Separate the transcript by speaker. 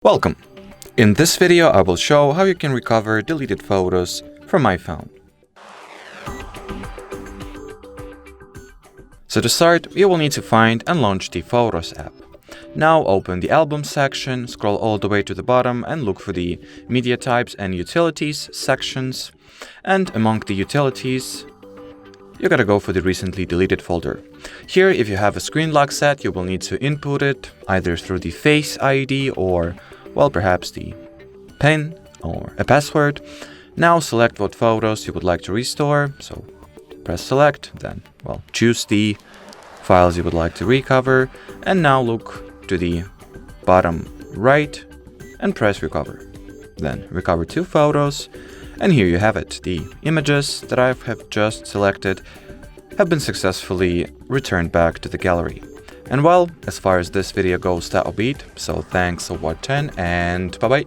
Speaker 1: Welcome! In this video I will show how you can recover deleted photos from iPhone. So to start, you will need to find and launch the Photos app. Now open the Album section, scroll all the way to the bottom and look for the Media Types and Utilities sections. And among the utilities, you gotta go for the recently deleted folder. Here, if you have a screen lock set, you will need to input it either through the Face ID or, well, perhaps the PIN or a password. Now select what photos you would like to restore. So press select, then, well, choose the files you would like to recover. And now look to the bottom right and press recover. Then recover 2 photos. And here you have it. The images that I have just selected have been successfully returned back to the gallery. And well, as far as this video goes, that'll be it. So thanks for watching and bye bye.